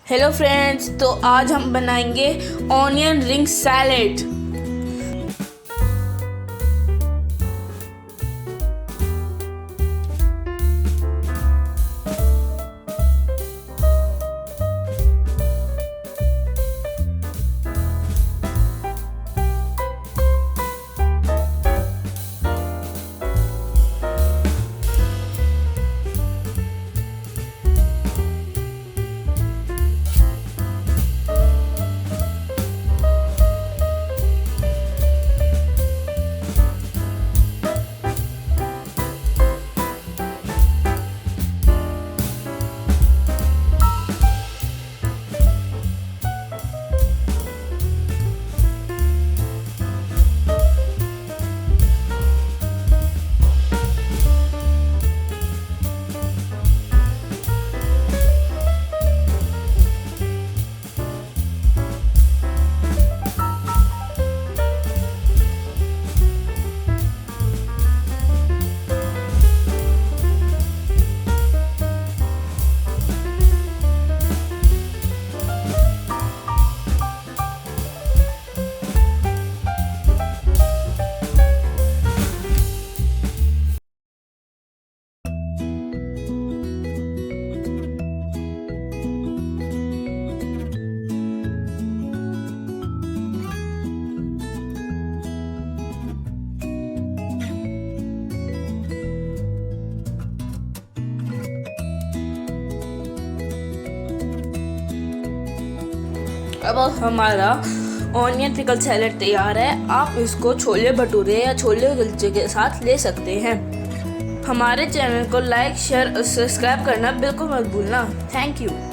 Hello friends, तो आज हम बनाएंगे ऑनियन रिंग सैलेड। अब हमारा ऑनियन पिकल सैलेड तैयार है। आप इसको छोले भटूरे या छोले कुलचे के साथ ले सकते हैं। हमारे चैनल को लाइक, शेयर और सब्सक्राइब करना बिल्कुल मत भूलना। Thank you.